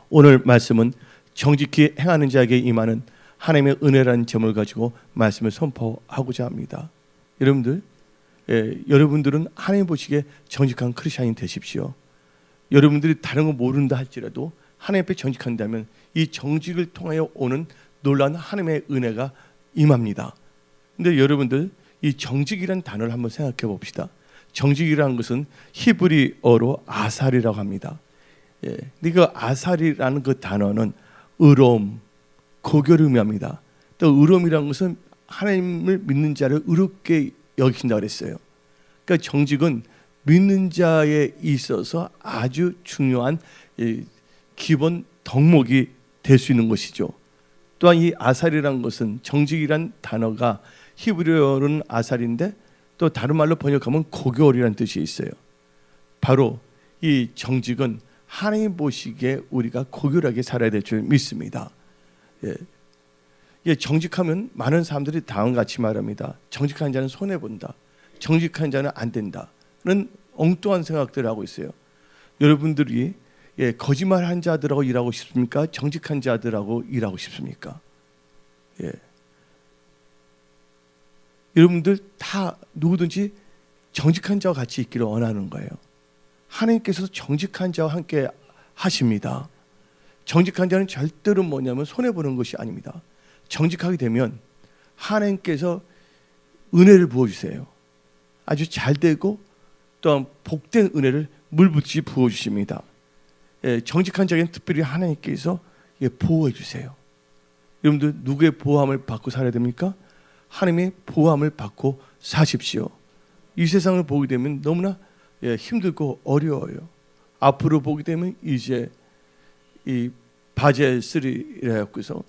오늘 말씀은 정직히 행하는 자에게 임하는 하나님의 은혜라는 제목을 가지고 말씀을 선포하고자 합니다. 여러분들, 여러분들은 하나님 보시기에 정직한 크리스찬이 되십시오. 여러분들이 다른 거 모른다 할지라도 하나님 앞에 정직한다면 이 정직을 통하여 오는 놀라운 하나님의 은혜가 임합니다. 근데 여러분들, 이 정직이라는 단어를 한번 생각해 봅시다. 정직이라는 것은 히브리어로 아살이라고 합니다. 근데 그 아살이라는 그 단어는 의로움, 고교를 의미합니다. 또 의로움이라는 것은 하나님을 믿는 자를 의롭게 여기신다고 그랬어요. 그러니까 정직은 믿는 자에 있어서 아주 중요한 기본 덕목이 될 수 있는 것이죠. 또한 이 아살이라는 것은, 정직이란 단어가 히브리어로는 아살인데 또 다른 말로 번역하면 고교리라는 뜻이 있어요. 바로 이 정직은 하나님 보시기에 우리가 고교하게 살아야 될 줄 믿습니다. 정직하면 많은 사람들이 다음과 같이 말합니다. 정직한 자는 손해본다, 정직한 자는 안 된다는 엉뚱한 생각들을 하고 있어요. 여러분들이 거짓말한 자들하고 일하고 싶습니까? 정직한 자들하고 일하고 싶습니까? 여러분들 다 누구든지 정직한 자와 같이 있기를 원하는 거예요. 하나님께서 정직한 자와 함께 하십니다. 정직한 자는 절대로 뭐냐면 손해보는 것이 아닙니다. 정직하게 되면 하나님께서 은혜를 부어주세요. 아주 잘되고 또한 복된 은혜를 물붓이 부어주십니다. 정직한 자에게는 특별히 하나님께서 보호해 주세요. 여러분들 누구의 보호함을 받고 살아야 됩니까? 하나님의 보호함을 받고 사십시오. 이 세상을 보게 되면 너무나 힘들고 어려워요. 앞으로 보게 되면 이제 이 바젤3라 해서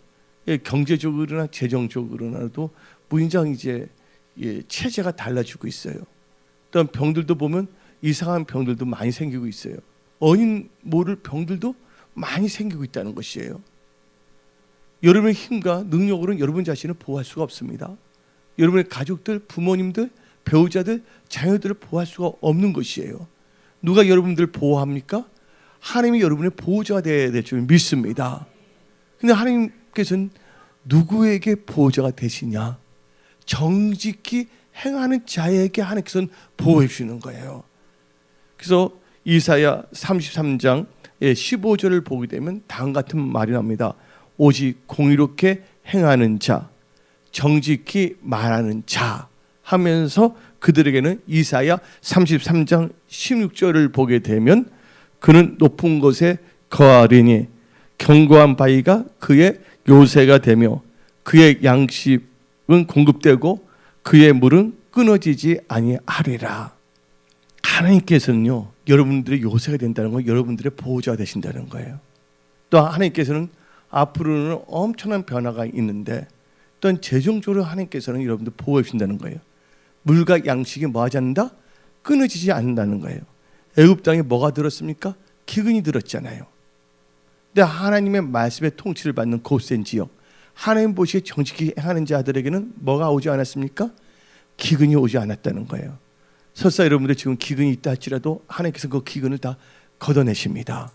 경제적으로나 재정적으로나도 무인장 이제 체제가 달라지고 있어요. 또한 병들도 보면 이상한 병들도 많이 생기고 있어요. 원인 모를 병들도 많이 생기고 있다는 것이에요. 여러분의 힘과 능력으로는 여러분 자신을 보호할 수가 없습니다. 여러분의 가족들, 부모님들, 배우자들, 자녀들을 보호할 수가 없는 것이에요. 누가 여러분들을 보호합니까? 하나님이 여러분의 보호자가 되어야 될 줄 믿습니다. 근데 하나님께서는 누구에게 보호자가 되시냐? 정직히 행하는 자에게 하나님께서는 보호해 주시는 거예요. 그래서 이사야 33장 15절을 보게 되면 다음 같은 말이 납니다. 오직 공의롭게 행하는 자, 정직히 말하는 자 하면서 그들에게는 이사야 33장 16절을 보게 되면 그는 높은 곳에 거하리니 견고한 바위가 그의 요새가 되며 그의 양식은 공급되고 그의 물은 끊어지지 아니하리라. 하나님께서는요, 여러분들의 요새가 된다는 건 여러분들의 보호자가 되신다는 거예요. 또 하나님께서는 앞으로는 엄청난 변화가 있는데 또한 최종적으로 하나님께서는 여러분들 보호해 주신다는 거예요. 물과 양식이 뭐하지 않는다? 끊어지지 않는다는 거예요. 애굽 땅에 뭐가 들었습니까? 기근이 들었잖아요. 근데 하나님의 말씀의 통치를 받는 고센 지역, 하나님 보시기에 정직히 행하는 자들에게는 뭐가 오지 않았습니까? 기근이 오지 않았다는 거예요. 설사 여러분들 지금 기근이 있다 할지라도 하나님께서 그 기근을 다 걷어내십니다.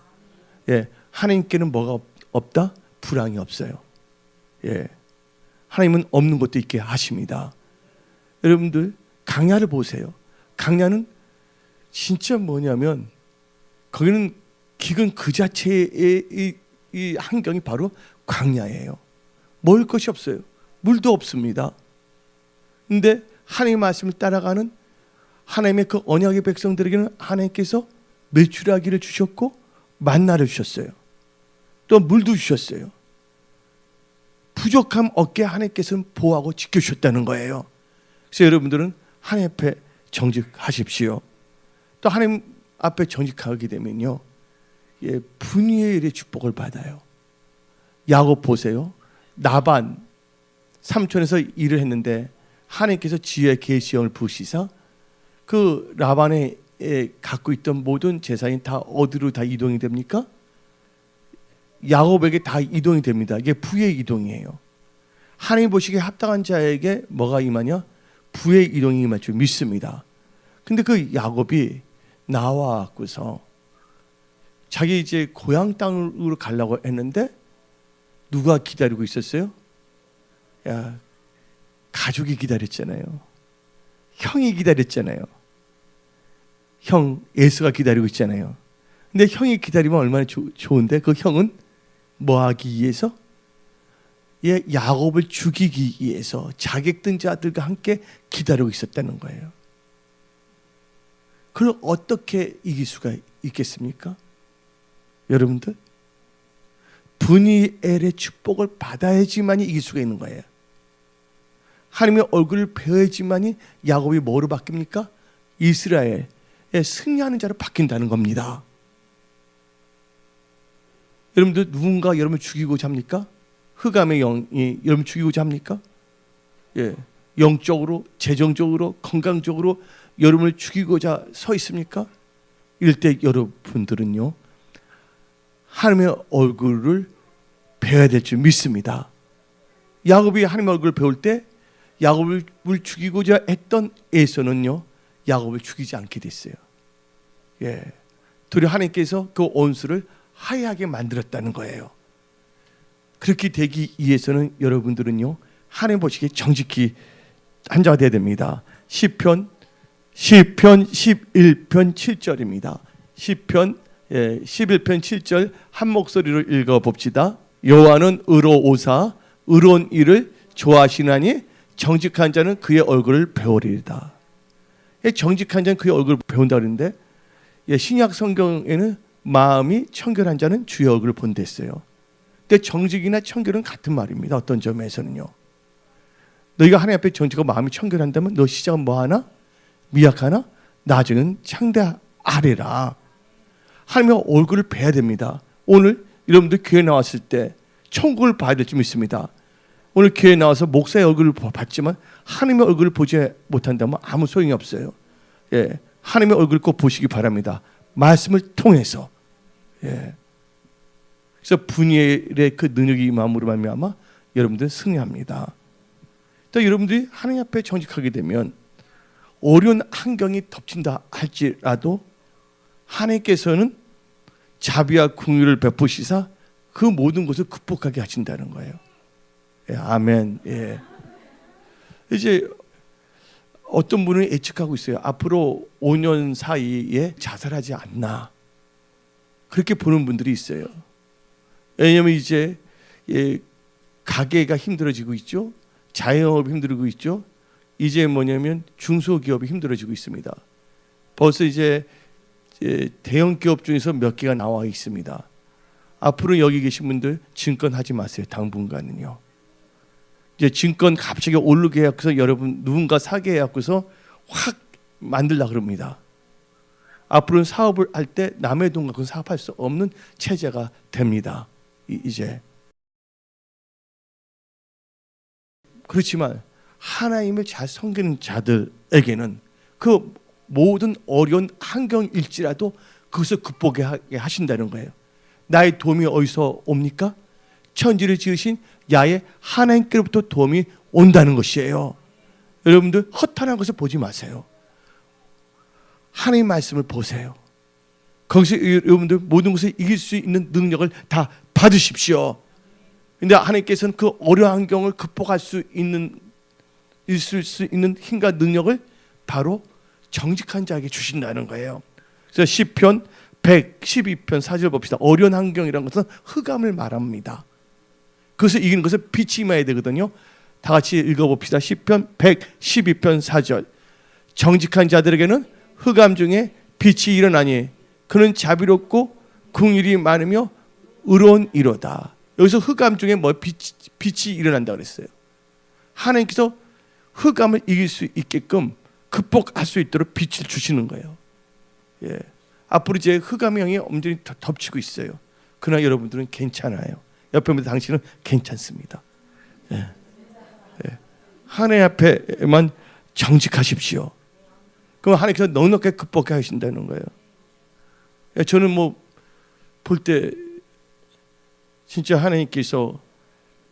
하나님께는 뭐가 없다? 불황이 없어요. 하나님은 없는 것도 있게 하십니다. 여러분들 강야를 보세요. 강야는 진짜 뭐냐면 거기는 기근 그 자체의 이 환경이 바로 광야예요. 먹을 것이 없어요. 물도 없습니다. 근데 하나님의 말씀을 따라가는 하나님의 그 언약의 백성들에게는 하나님께서 메추라기를 주셨고 만나를 주셨어요. 또 물도 주셨어요. 부족함 없게 하나님께서는 보호하고 지켜주셨다는 거예요. 그래서 여러분들은 하나님 앞에 정직하십시오. 또 하나님 앞에 정직하게 되면요, 분위의 일의 축복을 받아요. 야곱 보세요. 나반 삼촌에서 일을 했는데 하나님께서 지혜의 계시형을 부으시사 그 라반에 갖고 있던 모든 재산이 다 어디로 다 이동이 됩니까? 야곱에게 다 이동이 됩니다. 이게 부의 이동이에요. 하나님 보시기에 합당한 자에게 뭐가 임하냐? 부의 이동이 임할 줄 믿습니다. 근데 그 야곱이 나와갖고서 자기 이제 고향 땅으로 가려고 했는데 누가 기다리고 있었어요? 야, 가족이 기다렸잖아요. 형이 기다렸잖아요. 형 에서가 기다리고 있잖아요. 근데 형이 기다리면 얼마나 좋은데 그 형은 뭐 하기 위해서? 야곱을 죽이기 위해서 자객든 자들과 함께 기다리고 있었다는 거예요. 그걸 어떻게 이길 수가 있겠습니까? 여러분들, 분이엘의 축복을 받아야지만이 이길 수가 있는 거예요. 하나님의 얼굴을 배워야지만이 야곱이 뭐로 바뀝니까? 이스라엘의 승리하는 자로 바뀐다는 겁니다. 여러분들, 누군가 여러분을 죽이고자 합니까? 흑암의 영이 여러분 죽이고자 합니까? 예, 영적으로, 재정적으로, 건강적으로 여러분을 죽이고자 서 있습니까? 이럴 때 여러분들은요, 하나님의 얼굴을 배워야 될 줄 믿습니다. 야곱이 하나님의 얼굴을 배울 때 야곱을 죽이고자 했던 에서는요, 야곱을 죽이지 않게 됐어요. 예, 도리어 하나님께서 그 온수를 하얗게 만들었다는 거예요. 그렇게 되기 위해서는 여러분들은요, 하나님 보시기에 정직히 한 자가 되어야 됩니다. 시편 11편 7절입니다. 시편 11편 7절 한 목소리로 읽어봅시다. 여호와는 의로우사 의로운 일을 좋아하시나니 정직한 자는 그의 얼굴을 배우리이다. 정직한 자는 그의 얼굴을 배운다 그러는데, 신약 성경에는 마음이 청결한 자는 주의 얼굴을 본다 했어요. 근데 정직이나 청결은 같은 말입니다. 어떤 점에서는요, 너희가 하나님 앞에 정직하고 마음이 청결한다면 너 시작은 뭐하나? 미약하나? 나중은 창대하리라. 하나님의 얼굴을 봐야 됩니다. 오늘 여러분들 교회 나왔을 때 천국을 봐야 될 줄 믿습니다. 오늘 교회 나와서 목사의 얼굴을 봤지만 하나님의 얼굴을 보지 못한다면 아무 소용이 없어요. 예, 하나님의 얼굴을 꼭 보시기 바랍니다. 말씀을 통해서. 예. 그래서 분이엘의 그 능력이 임함으로 말미암아 여러분들은 승리합니다. 또 여러분들이 하나님 앞에 정직하게 되면 어려운 환경이 덮친다 할지라도 하나님께서는 자비와 긍휼을 베푸시사 그 모든 것을 극복하게 하신다는 거예요. 예, 아멘. 예. 이제 어떤 분은 예측하고 있어요. 앞으로 5년 사이에 자살하지 않나, 그렇게 보는 분들이 있어요. 왜냐하면 이제 가게가 힘들어지고 있죠. 자영업이 힘들고 있죠. 이제 뭐냐면 중소기업이 힘들어지고 있습니다. 벌써 이제 대형 기업 중에서 몇 개가 나와 있습니다. 앞으로 여기 계신 분들 증권 하지 마세요. 당분간은요. 이제 증권 갑자기 오르게 해갖고서 여러분 누군가 사게 해갖고서 확 만들려고 그럽니다. 앞으로는 사업을 할 때 남의 돈 갖고 사업할 수 없는 체제가 됩니다. 이제. 그렇지만 하나님을 잘 섬기는 자들에게는 그 모든 어려운 환경일지라도 그것을 극복하게 하신다는 거예요. 나의 도움이 어디서 옵니까? 천지를 지으신 야의 하나님께로부터 도움이 온다는 것이에요. 여러분들 허탄한 것을 보지 마세요. 하나님의 말씀을 보세요. 거기서 여러분들 모든 것을 이길 수 있는 능력을 다 받으십시오. 근데 하나님께서는 그 어려운 환경을 극복할 수 있는, 있을 수 있는 힘과 능력을 바로 정직한 자에게 주신다는 거예요. 그래서 시편 112편 4절 봅시다. 어려운 환경이라는 것은 흑암을 말합니다. 그것을 이기는 것은 빛이 임해야 되거든요. 다 같이 읽어봅시다. 시편 112편 4절. 정직한 자들에게는 흑암 중에 빛이 일어나니 그는 자비롭고 긍휼이 많으며 의로운 이로다. 여기서 흑암 중에 뭐 빛이 일어난다 그랬어요. 하나님께서 흑암을 이길 수 있게끔 극복할 수 있도록 빛을 주시는 거예요. 예. 앞으로 이제 흑암의 영이 엄전히 덮치고 있어요. 그러나 여러분들은 괜찮아요. 옆에 보면 당신은 괜찮습니다. 예. 예. 하나님 앞에만 정직하십시오. 그럼 하나님께서 넉넉하게 극복해 하신다는 거예요. 예. 저는 뭐 볼 때 진짜 하나님께서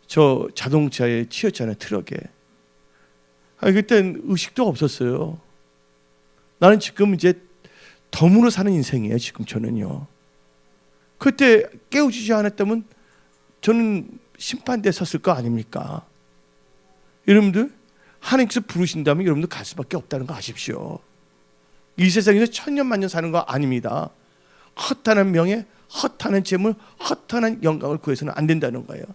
저 자동차에 치였잖아요. 트럭에. 그때는 의식도 없었어요. 나는 지금 이제 덤으로 사는 인생이에요. 지금 저는요. 그때 깨우치지 않았다면 저는 심판대에 섰을 거 아닙니까? 여러분들 하나님께서 부르신다면 여러분들 갈 수밖에 없다는 거 아십시오. 이 세상에서 천년만년 사는 거 아닙니다. 허탄한 명예, 허탄한 재물, 허탄한 영광을 구해서는 안 된다는 거예요.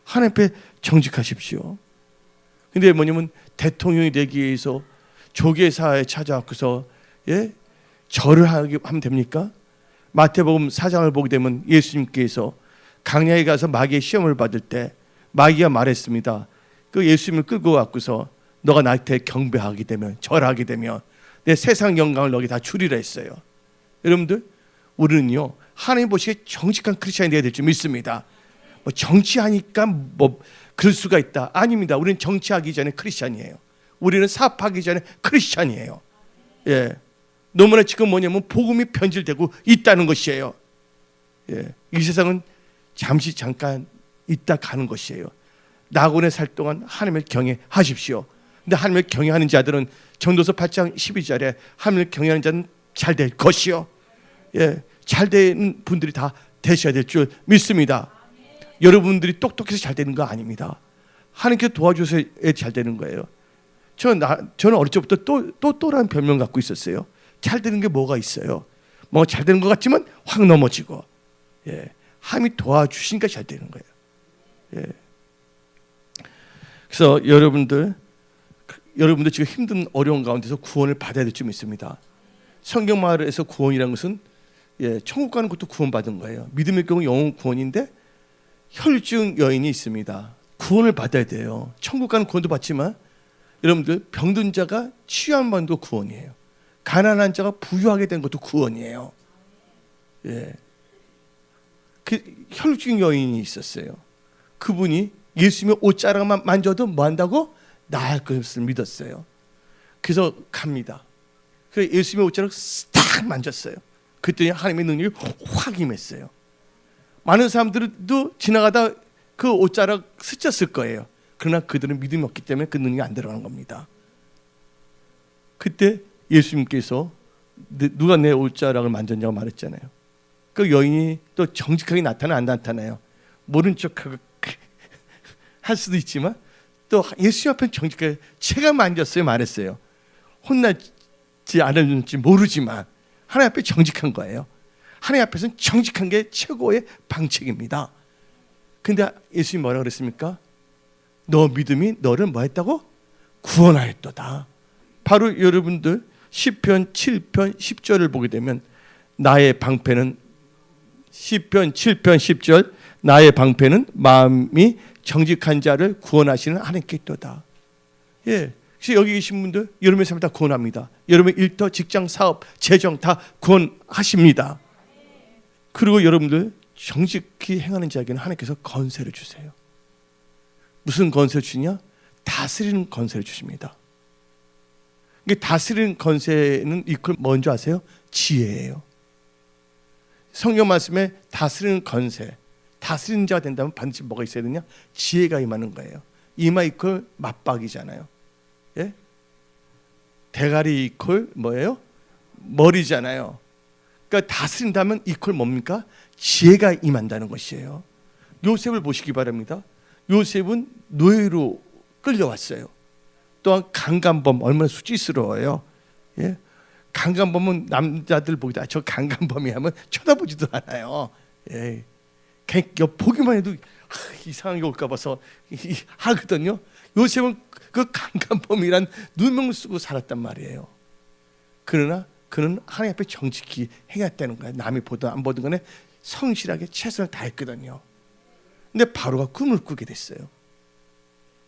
하나님 앞에 정직하십시오. 근데 뭐냐면 대통령이 되기 위해서 조계사에 찾아와서 절을 하면 됩니까? 마태복음 4장을 보게 되면 예수님께서 강야에 가서 마귀의 시험을 받을 때 마귀가 말했습니다. 그 예수님을 끌고 왔고서 너가 나한테 경배하게 되면, 절하게 되면 내 세상 영광을 너에게 다 주리라 했어요. 여러분들 우리는요 하나님 보시기에 정직한 크리스찬이 되어야 될 줄 믿습니다. 뭐 정치하니까 뭐 그럴 수가 있다. 아닙니다. 우리는 정치하기 전에 크리스찬이에요. 우리는 사업하기 전에 크리스찬이에요. 예, 너무나 지금 뭐냐면 복음이 변질되고 있다는 것이에요. 예, 이 세상은 잠깐 있다 가는 것이에요. 낙원에 살 동안 하나님을 경외하십시오. 근데 하나님을 경외하는 자들은 전도서 8장 12절에 하나님을 경외하는 자는 잘 될 것이요. 예, 잘 되는 분들이 다 되셔야 될 줄 믿습니다. 여러분들이 똑똑해서 잘 되는 거 아닙니다. 하나님께서 도와주셔야 잘 되는 거예요. 저는 어릴 적부터 또라는 별명 갖고 있었어요. 잘 되는 게 뭐가 있어요? 뭐 잘 되는 것 같지만 확 넘어지고, 예, 하나님이 도와주시니까 잘 되는 거예요. 예. 그래서 여러분들 지금 힘든 어려운 가운데서 구원을 받아야 될 줄 믿습니다. 성경 말에서 구원이라는 것은 천국 가는 것도 구원받은 거예요. 믿음의 경우 영혼 구원인데 혈증 여인이 있습니다. 구원을 받아야 돼요. 천국 가는 구원도 받지만 여러분들 병든 자가 치유한 것도 구원이에요. 가난한 자가 부유하게 된 것도 구원이에요. 예. 그 혈증 여인이 있었어요. 그분이 예수님의 옷자락만 만져도 뭐 한다고? 나을 것을 믿었어요. 그래서 갑니다. 그래서 예수님의 옷자락 딱 만졌어요. 그랬더니 하나님의 능력이 확 임했어요. 많은 사람들도 지나가다 그 옷자락 스쳤을 거예요. 그러나 그들은 믿음이 없기 때문에 그 능력이 안 들어가는 겁니다. 그때 예수님께서 누가 내 옷자락을 만졌냐고 말했잖아요. 그 여인이 또 정직하게 나타나 안 나타나요? 모른 척하고 할 수도 있지만 또 예수 앞에 정직하게 제가 만졌어요 말했어요. 혼나지 않을지 모르지만 하나님 앞에 정직한 거예요. 하나님 앞에서는 정직한 게 최고의 방책입니다. 근데 예수님이 뭐라고 그랬습니까? 너 믿음이 너를 뭐 했다고? 구원하였도다. 바로 여러분들 시편 7편 10절을 보게 되면 나의 방패는 시편 7편 10절 나의 방패는 마음이 정직한 자를 구원하시는 하나님께 있도다. 예, 그래서 여기 계신 분들 여러분의 삶을 다 구원합니다. 여러분의 일터, 직장, 사업, 재정 다 구원하십니다. 그리고 여러분들 정직히 행하는 자에게는 하나님께서 건세를 주세요. 무슨 건세를 주냐? 다스리는 건세를 주십니다. 이게 다스리는 건세는 이걸 뭔지 아세요? 지혜예요. 성경 말씀에 다스리는 건세, 다스리는 자가 된다면 반드시 뭐가 있어야 되냐? 지혜가 임하는 거예요. 이마 이퀄 맞박이잖아요. 예? 대가리 이퀄 뭐예요? 머리잖아요. 그러니까 다스린다면 이퀄 뭡니까? 지혜가 임한다는 것이에요. 요셉을 보시기 바랍니다. 요셉은 노예로 끌려왔어요. 또한 강간범 얼마나 수치스러워요. 예? 강간범은 남자들 보기도 저 강간범이 하면 쳐다보지도 않아요. 예. 보기만 해도 이상하게 올까 봐서 하거든요. 요셉은 그 강간범이란 누명을 쓰고 살았단 말이에요. 그러나 그는 하나님 앞에 정직히 행했다는 거예요. 남이 보든 안 보든 간에 성실하게 최선을 다했거든요. 근데 바로가 꿈을 꾸게 됐어요.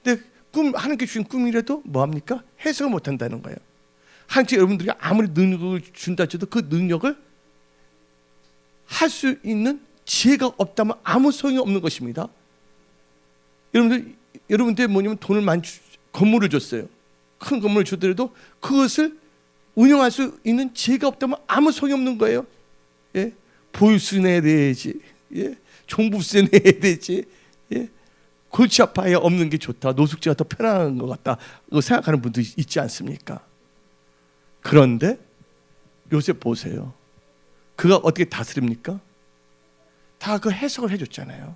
근데 하나님께 주신 꿈이라도 뭐합니까? 해석을 못한다는 거예요. 하나님께 여러분들이 아무리 능력을 준다 해도 그 능력을 할 수 있는 지혜가 없다면 아무 소용이 없는 것입니다. 여러분들 뭐냐면 돈을 많이 건물을 줬어요. 큰 건물을 주더라도 그것을 운영할 수 있는 지혜가 없다면 아무 소용이 없는 거예요. 예? 보유세 내야 되지, 예? 종부세 내야 되지, 예? 골치 아파야 없는 게 좋다. 노숙자가 더 편안한 것 같다. 생각하는 분도 있지 않습니까? 그런데 요셉 보세요. 그가 어떻게 다스립니까? 다 그 해석을 해줬잖아요.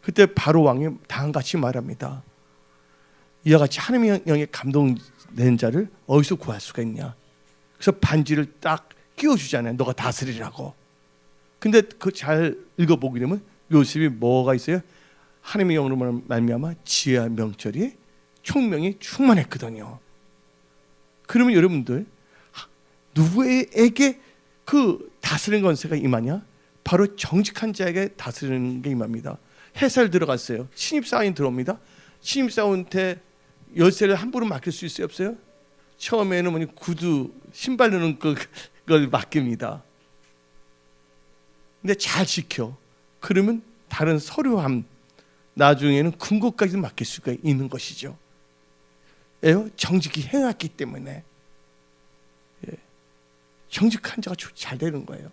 그때 바로 왕이 다음같이 말합니다. 이와 같이 하나님의 영에 감동된 자를 어디서 구할 수가 있냐. 그래서 반지를 딱 끼워주잖아요. 너가 다스리라고. 근데 그 잘 읽어보게 되면 요셉이 뭐가 있어요? 하나님의 영으로 말미암아 지혜와 명철이 총명이 충만했거든요. 그러면 여러분들 누구에게 그 다스리는 권세가 임하냐? 바로 정직한 자에게 다스리는 게 임합니다. 해설 들어갔어요. 신입사원이 들어옵니다. 신입사원한테 열쇠를 함부로 맡길 수 있어요? 없어요? 처음에는 뭐니 구두 신발 넣는 그걸 맡깁니다. 근데 잘 지켜. 그러면 다른 서류함 나중에는 금고까지 맡길 수가 있는 것이죠. 왜요? 정직히 행했기 때문에. 정직한 자가 잘 되는 거예요.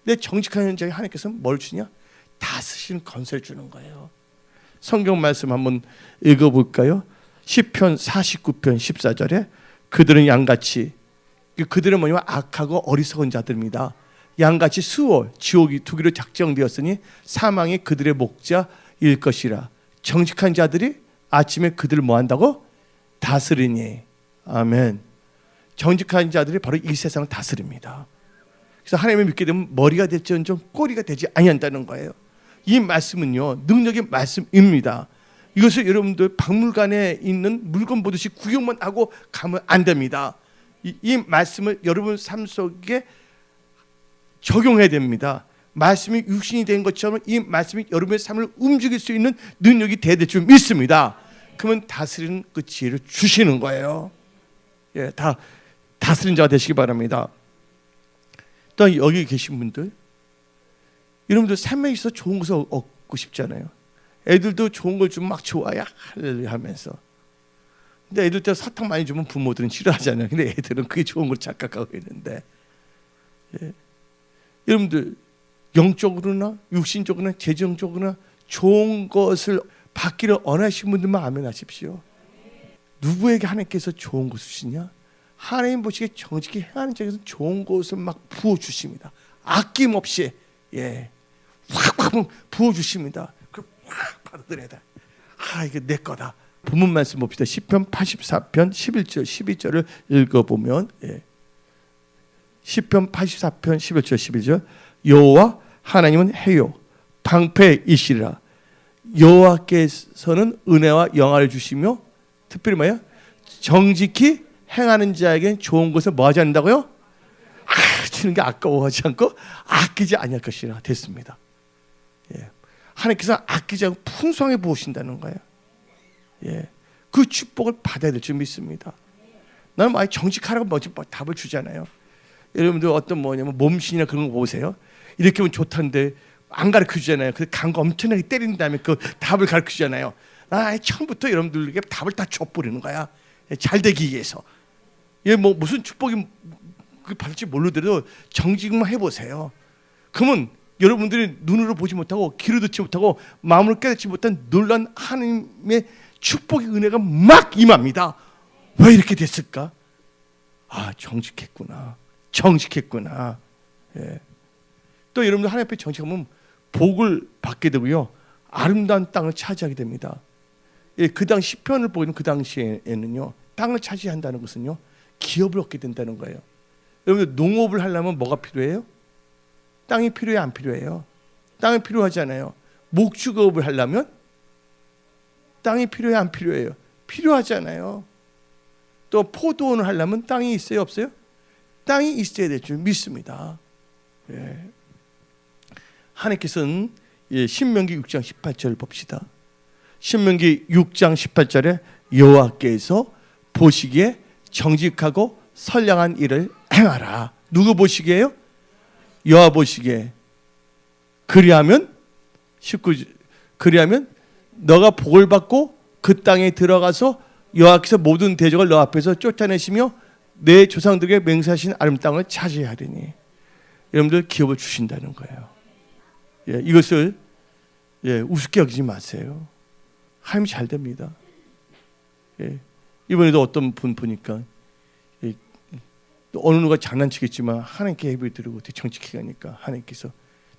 근데 정직한 자에게 하나님께서 뭘 주냐? 다스리는 권세를 주는 거예요. 성경 말씀 한번 읽어볼까요? 시편 49편 14절에 그들은 양같이, 그들은 뭐냐면 악하고 어리석은 자들입니다. 양같이 수월 지옥이 두기로 작정되었으니 사망이 그들의 목자일 것이라. 정직한 자들이 아침에 그들을 뭐한다고? 다스리니. 아멘. 정직한 자들이 바로 이 세상을 다스립니다. 그래서 하나님을 믿게 되면 머리가 될지언정 꼬리가 되지 아니한다는 거예요. 이 말씀은요, 능력의 말씀입니다. 이것을 여러분들 박물관에 있는 물건 보듯이 구경만 하고 가면 안 됩니다. 이 말씀을 여러분 삶 속에 적용해야 됩니다. 말씀이 육신이 된 것처럼 이 말씀이 여러분의 삶을 움직일 수 있는 능력이 돼야 될 줄 믿습니다. 그러면 다스리는 그 지혜를 주시는 거예요. 다 다스리는 자가 되시기 바랍니다. 또 여기 계신 분들, 여러분들 삶에 있어서 좋은 것을 얻고 싶잖아요. 애들도 좋은 걸 주면 막 좋아야 하면서. 근데 애들 때 사탕 많이 주면 부모들은 싫어하잖아요. 근데 애들은 그게 좋은 걸 착각하고 있는데, 여러분들 영적으로나 육신적으로나 재정적으로나 좋은 것을 받기를 원하시는 분들만 아멘하십시오. 누구에게 하나님께서 좋은 것을 주시냐? 하나님 보시기에 정직히 행하는 자에게서 좋은 것을 막 부어주십니다. 아낌없이 확 부어주십니다. 그럼 확 받아들여야 돼. 이게 내 거다. 본문 말씀 봅시다. 시편 84편 11절 12절을 읽어보면 시편 84편 11절 12절 여호와 하나님은 해요 방패이시리라. 여호와께서는 은혜와 영화를 주시며 특별히 뭐예요? 정직히 행하는 자에게는 좋은 것을 뭐 하지 않는다고요? 주는 게 아까워하지 않고 아끼지 아니할 것이라 됐습니다. 하나님께서 아끼지 않고 풍성하게 부으신다는 거예요. 그 축복을 받아야 될 줄 믿습니다. 나는 많이 정직하라고 먼저 답을 주잖아요. 여러분들 어떤 뭐냐면 몸신이나 그런 거 보세요. 이렇게 하면 좋다는데 안 가르쳐 주잖아요. 그 간거 엄청나게 때린 다음에 그 답을 가르쳐 주잖아요. 처음부터 여러분들에게 답을 다 줘버리는 거야. 잘 되기 위해서. 뭐 무슨 축복이 받을지 모르더라도 정직만 해보세요. 그러면 여러분들이 눈으로 보지 못하고 귀로 듣지 못하고 마음으로 깨닫지 못한 놀란 하나님의 축복의 은혜가 막 임합니다. 왜 이렇게 됐을까? 정직했구나. 또 여러분들 하나님 앞에 정직하면 복을 받게 되고요, 아름다운 땅을 차지하게 됩니다. 그 당시 시편을 보면 그 당시에는요, 땅을 차지한다는 것은요 기업을 얻게 된다는 거예요. 여러분들 농업을 하려면 뭐가 필요해요? 땅이 필요해 안 필요해요? 땅이 필요하잖아요. 목축업을 하려면 땅이 필요해 안 필요해요? 필요하잖아요. 또 포도원을 하려면 땅이 있어요 없어요? 땅이 있어야 될 줄 믿습니다. 하나님께서는 신명기 6장 18절을 봅시다. 신명기 6장 18절에 여호와께서 보시기에 정직하고 선량한 일을 행하라. 누구 보시기에요? 여호와 보시기에. 그리하면 너가 복을 받고 그 땅에 들어가서 여호와께서 모든 대적을 너 앞에서 쫓아내시며 내 조상들에게 맹세하신 아름 땅을 차지하리니. 여러분들 기업을 주신다는 거예요. 이것을 우습게 여기지 마세요. 하나님 잘 됩니다. 이번에도 어떤 분 보니까 어느 누가 장난치겠지만 하나님께 예배 드리고 정직히 가니까 하나님께서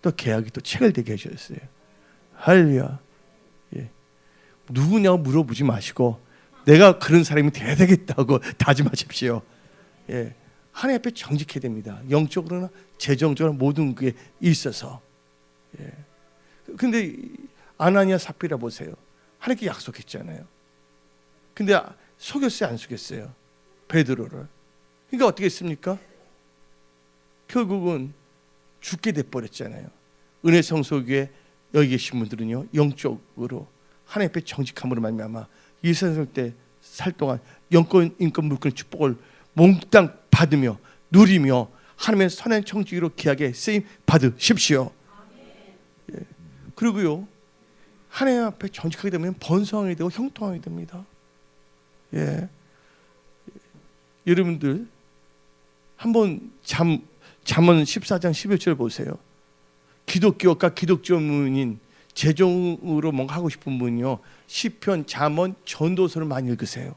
또 계약이 또 체결되게 해주셨어요. 할렐루야. 예. 누구냐고 물어보지 마시고 내가 그런 사람이 돼야 되겠다고 다짐하십시오. 예. 하나님 앞에 정직해야 됩니다. 영적으로나 재정적으로 모든 게 있어서. 예. 근데 아나니아 삽비라 보세요. 하나님께 약속했잖아요. 근데 속였어요, 안 속였어요? 베드로를. 그러니까 어떻게 했습니까? 결국은 죽게 돼버렸잖아요. 은혜 성소교회 여기 계신 분들은요, 영적으로 하나님 앞에 정직함으로 말미암아 이 세상 때 살 동안 영권, 인권, 물권 축복을 몽땅 받으며 누리며 하나님의 선한 청지기로 귀하게 쓰임 받으십시오. 예. 그리고요, 하나님 앞에 정직하게 되면 번성하게 되고 형통하게 됩니다. 예. 여러분들 한번 잠언 14장 11절 보세요. 기독교가 기독교문인 재정으로 뭔가 하고 싶은 분이요, 시편, 잠언, 전도서를 많이 읽으세요.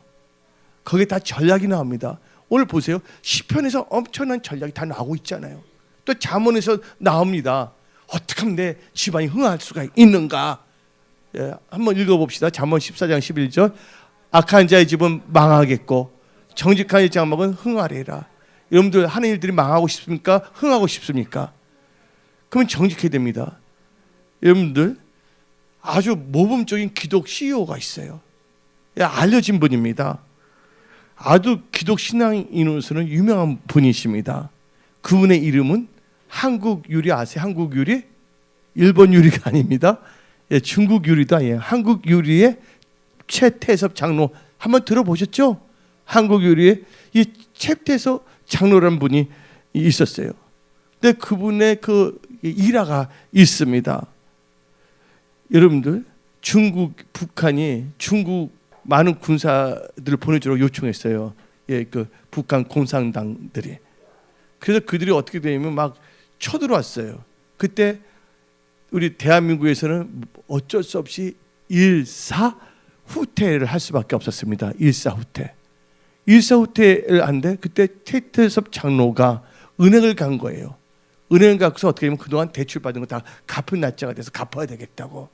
거기에 다 전략이 나옵니다. 오늘 보세요. 시편에서 엄청난 전략이 다 나오고 있잖아요. 또 잠언에서 나옵니다. 어떻게 하면 내 집안이 흥할 수가 있는가? 예, 한번 읽어봅시다. 잠언 14장 11절. 악한 자의 집은 망하겠고 정직한 자의 장막은 흥하리라. 여러분들 하는 일들이 망하고 싶습니까? 흥하고 싶습니까? 그러면 정직해야 됩니다. 여러분들 아주 모범적인 기독 CEO가 있어요. 알려진 분입니다. 아주 기독 신앙인으로서는 유명한 분이십니다. 그분의 이름은 한국 유리 아세요? 한국 유리? 일본 유리가 아닙니다. 예, 중국 유리도 아니에요. 한국 유리의 최태섭 장로 한번 들어보셨죠? 한국 유리의 이 최태섭 장로라는 분이 있었어요. 근데 그분의 그 일화가 있습니다. 여러분들 중국, 북한이 중국 많은 군사들을 보내주라고 요청했어요. 예, 그 북한 공산당들이. 그래서 그들이 어떻게 되냐면 막 쳐들어왔어요. 그때 우리 대한민국에서는 어쩔 수 없이 일사후퇴를 할 수밖에 없었습니다. 일사후퇴. 일사후퇴를 하는데 그때 최태섭 장로가 은행을 간 거예요. 은행을 가서 어떻게 하면 그동안 대출받은 거 다 갚은 날짜가 돼서 갚아야 되겠다고.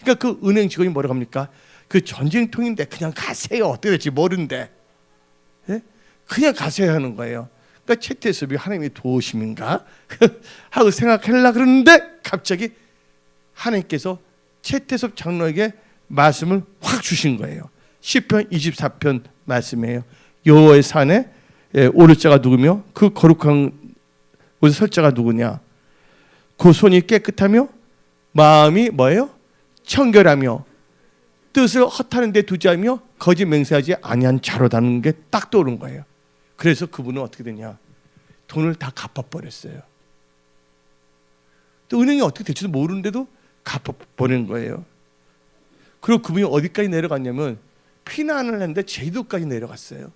그러니까 그 은행 직원이 뭐라고 합니까? 그 전쟁통인데 그냥 가세요. 어떻게 될지 모르는데. 예? 그냥 가세요 하는 거예요. 그러니까 최태섭이 하나님의 도우심인가? 하고 생각하려고 그러는데 갑자기 하나님께서 최태섭 장로에게 말씀을 확 주신 거예요. 시편 24편 말씀이에요. 여호와의 산에 오를 자가 누구며 그 거룩한 곳에 설 자가 누구냐? 그 손이 깨끗하며 마음이 뭐예요? 청결하며 뜻을 허탄한 데 두지 않으며 거짓 맹세하지 아니한 자로다는 게 딱 떠오른 거예요. 그래서 그분은 어떻게 되냐? 돈을 다 갚아버렸어요. 또 은행이 어떻게 될지도 모르는데도 갚아버린 거예요. 그리고 그분이 어디까지 내려갔냐면 피난을 했는데 제주도까지 내려갔어요.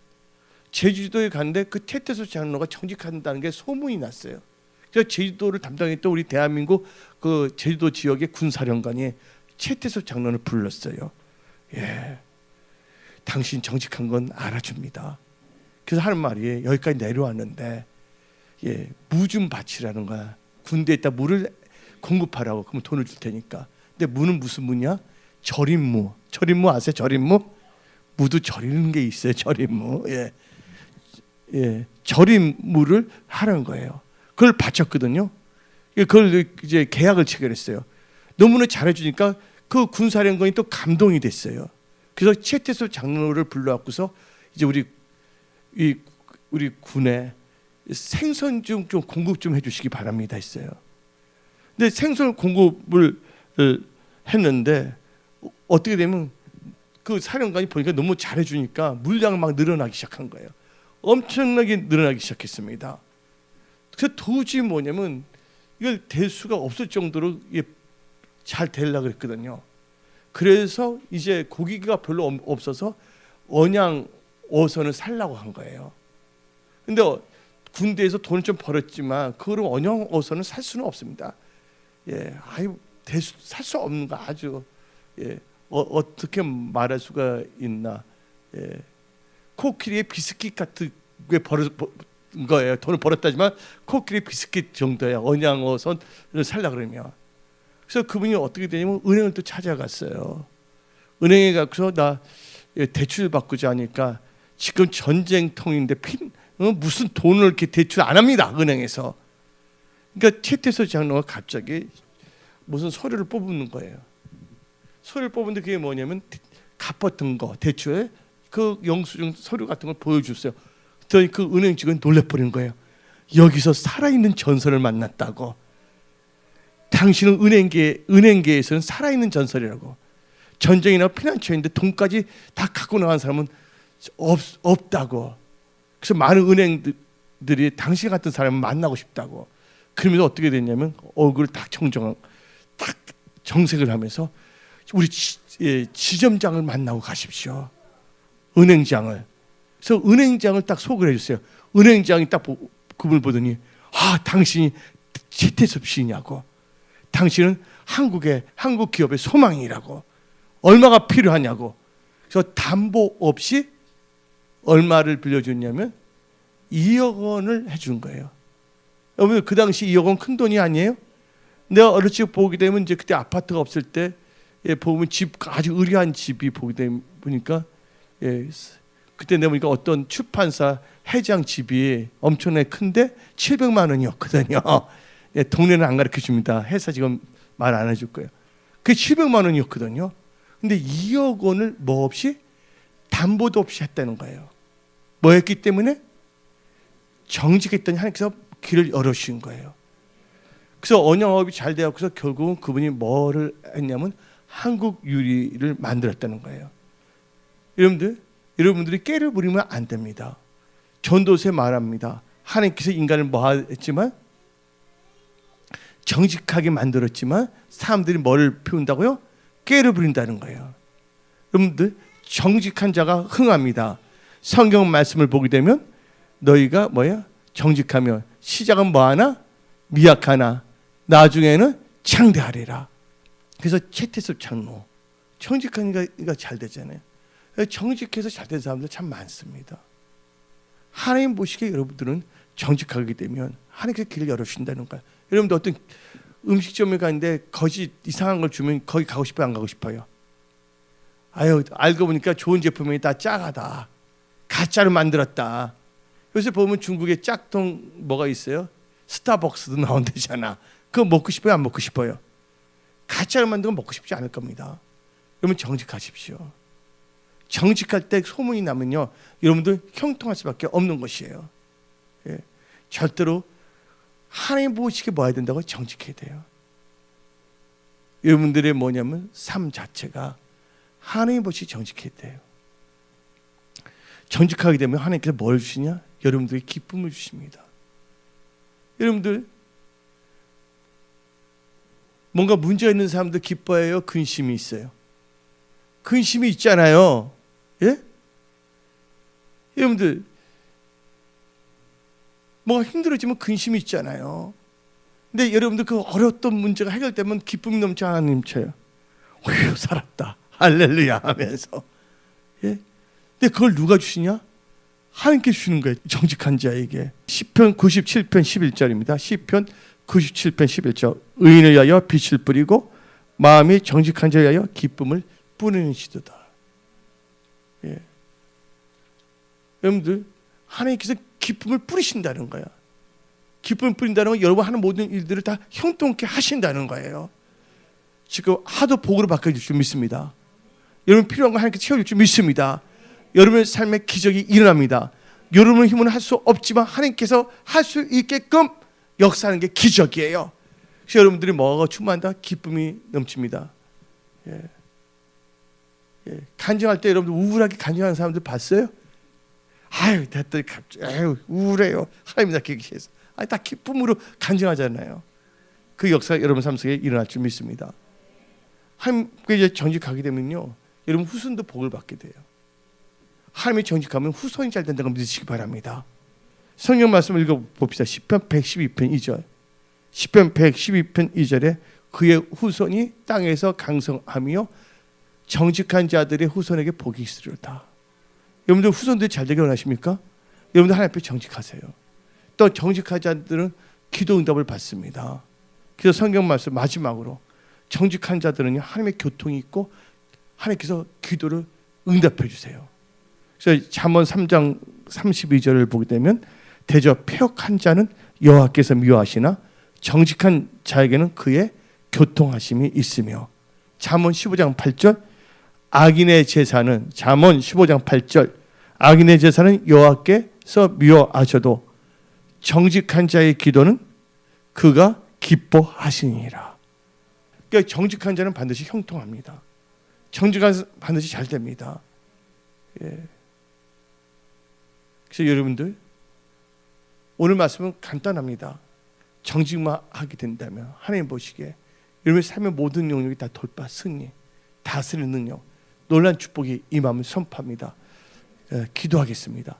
제주도에 갔는데 그 최태섭 장로가 정직한다는 게 소문이 났어요. 그래서 제주도를 담당했던 우리 대한민국 그 제주도 지역의 군사령관이 최태섭 장로를 불렀어요. 예, 당신 정직한 건 알아줍니다. 그래서 하는 말이 여기까지 내려왔는데 예, 무 좀 바치라는 거야. 군대에다 무를 공급하라고. 그러면 돈을 줄 테니까. 근데 무는 무슨 무냐? 절임무. 절임무 아세요? 절임무? 무도 절이는 게 있어요. 절임무. 예, 예, 절임무를 하는 거예요. 그걸 바쳤거든요. 그걸 이제 계약을 체결했어요. 너무나 잘해주니까 그 군사령관이 또 감동이 됐어요. 그래서 최태섭 장로를 불러갖고서 이제 우리 군에 생선 좀 공급 좀 해주시기 바랍니다 했어요. 근데 생선 공급을 했는데 어떻게 되면 그 사령관이 보니까 너무 잘해주니까 물량을 막 늘어나기 시작한 거예요. 엄청나게 늘어나기 시작했습니다. 그래서 도저히 뭐냐면 이걸 될 수가 없을 정도로 잘 되려고 그랬거든요. 그래서 이제 고기가 별로 없어서 언양 어선을 살라고 한 거예요. 근데 군대에서 돈을 좀 벌었지만 그거로 언양 어선을 살 수는 없습니다. 예, 살 수 없는 거 아주 예, 어떻게 말할 수가 있나? 예, 코끼리의 비스킷 같은 게 거예요. 돈을 벌었다지만 코끼리 비스킷 정도야. 언양어선을 살라 그러면. 그래서 그분이 어떻게 되냐면 은행을 또 찾아갔어요. 은행에 가서 나 대출 받고자 하니까 지금 전쟁통인데 무슨 돈을 이렇게 대출 안 합니다. 은행에서. 그러니까 최태서 장로가 갑자기 무슨 서류를 뽑는 거예요. 서류를 뽑는데 그게 뭐냐면 갚았던 거 대출에 그 영수증 서류 같은 걸 보여줬어요. 그랬더니 그 은행 직원이 놀래버리는 거예요. 여기서 살아있는 전설을 만났다고. 당신은 은행계에서는 살아있는 전설이라고. 전쟁이나 피난처인데 돈까지 다 갖고 나간 사람은 없다고. 그래서 많은 은행들이 당신 같은 사람을 만나고 싶다고. 그러면서 어떻게 됐냐면 얼굴을 딱 정색을 하면서 우리 지점장을 만나고 가십시오. 은행장을. 그래서 은행장을 딱 소개를 해줬어요. 은행장이 딱 그분을 보더니 당신이 최태섭 씨냐고. 당신은 한국 기업의 소망이라고. 얼마가 필요하냐고. 그래서 담보 없이 얼마를 빌려줬냐면 2억 원을 해준 거예요. 여러분 그 당시 2억 원 큰 돈이 아니에요? 내가 어렸을 때 보게 되면 이제 그때 아파트가 없을 때 보면 집 아주 의리한 집이 보니까 그때 내가 보니까 어떤 출판사 회장 집이 엄청나게 큰데 700만 원이었거든요. 동네는 안 가르쳐 줍니다. 회사 지금 말 안 해줄 거예요. 그게 700만 원이었거든요. 근데 2억 원을 뭐 없이 담보도 없이 했다는 거예요. 뭐 했기 때문에 정직했더니 하나님께서 길을 열어주신 거예요. 그래서 언양업이 잘 되어서 결국은 그분이 뭐를 했냐면 한국 유리를 만들었다는 거예요. 여러분들이 깨를 부리면 안 됩니다. 전도서에 말합니다. 하나님께서 인간을 했지만 정직하게 만들었지만 사람들이 뭐를 피운다고요? 깨를 부린다는 거예요. 여러분들 정직한 자가 흥합니다. 성경 말씀을 보게 되면 너희가 정직하면 시작은 뭐하나? 미약하나 나중에는 창대하리라. 그래서 최태섭 장로 정직하니까 잘 되잖아요. 정직해서 잘 된 사람들 참 많습니다. 하나님 보시기에 여러분들은 정직하게 되면 하나님께서 길을 열어주신다는 거예요. 여러분들 어떤 음식점에 가는데 거짓 이상한 걸 주면 거기 가고 싶어요? 안 가고 싶어요? 알고 보니까 좋은 제품이 다 짜가다. 가짜로 만들었다. 요새 보면 중국에 짝퉁 뭐가 있어요? 스타벅스도 나온다잖아. 그거 먹고 싶어요? 안 먹고 싶어요? 가짜로 만든 건 먹고 싶지 않을 겁니다. 여러분 정직하십시오. 정직할 때 소문이 나면요, 여러분들 형통할 수밖에 없는 것이에요. 절대로 하나님 보시기에 뭐 해야 된다고? 정직해야 돼요. 여러분들의 뭐냐면 삶 자체가 하나님 보시기 정직해야 돼요. 정직하게 되면 하나님께서 뭘 주시냐? 여러분들에게 기쁨을 주십니다. 여러분들 뭔가 문제가 있는 사람들 기뻐해요? 근심이 있어요? 근심이 있잖아요. 예? 여러분들 뭐가 힘들어지면 근심이 있잖아요. 근데 여러분들 그 어려웠던 문제가 해결되면 기쁨이 넘쳐 하나님 쳐요. 휴, 살았다. 할렐루야 하면서. 예? 근데 그걸 누가 주시냐? 하나님께 주시는 거예요. 정직한 자에게. 시편 97편 11절입니다. 시편 97편 11절. 의인을 위하여 빛을 뿌리고 마음이 정직한 자에 위하여 기쁨을 뿌리시도다. 예. 여러분들 하나님께서 기쁨을 뿌리신다는 거야. 기쁨을 뿌린다는 건 여러분 하는 모든 일들을 다 형통케 하신다는 거예요. 지금 하도 복으로 바꿔줄 줄 믿습니다. 여러분 필요한 거 하나님께 채워줄 줄 믿습니다. 여러분의 삶에 기적이 일어납니다. 여러분의 힘은 할 수 없지만 하나님께서 할 수 있게끔 역사하는 게 기적이에요. 그래서 여러분들이 뭐가 충만하다? 기쁨이 넘칩니다. 예. 예. 간증할 때 여러분들 우울하게 간증하는 사람들 봤어요? 됐더니 갑자기 우울해요. 하나님이 나 계시해서. 다 기쁨으로 간증하잖아요. 그 역사가 여러분 삶 속에 일어날 줄 믿습니다. 하나님께 이제 정직하게 되면요, 여러분 후손도 복을 받게 돼요. 하나님이 정직하면 후손이 잘 된다고 믿으시기 바랍니다. 성경 말씀 읽어봅시다. 시편 112편 2절. 시편 112편 2절에 그의 후손이 땅에서 강성하며 정직한 자들의 후손에게 복이 있으리로다. 여러분들 후손들이 잘 되길 원하십니까? 여러분들 하나님 앞에 정직하세요. 또 정직한 자들은 기도 응답을 받습니다. 그래서 성경 말씀 마지막으로 정직한 자들은요 하나님의 교통이 있고 하나님께서 기도를 응답해 주세요. 그래서 잠언 3장 32절을 보게 되면 대저 패역한 자는 여호와께서 미워하시나 정직한 자에게는 그의 교통하심이 있으며 잠언 15장 8절 악인의 제사는 잠언 15장 8절 악인의 제사는 여호와께서 미워하셔도 정직한 자의 기도는 그가 기뻐하시니라. 그러니까 정직한 자는 반드시 형통합니다. 정직한 자는 반드시 잘 됩니다. 예. 그래서 여러분들 오늘 말씀은 간단합니다. 정직만 하게 된다면 하나님 보시기에 여러분의 삶의 모든 영역이 다 돌파, 승리, 다스리는 능력, 놀라운 축복이 임함을 선포합니다. 기도하겠습니다.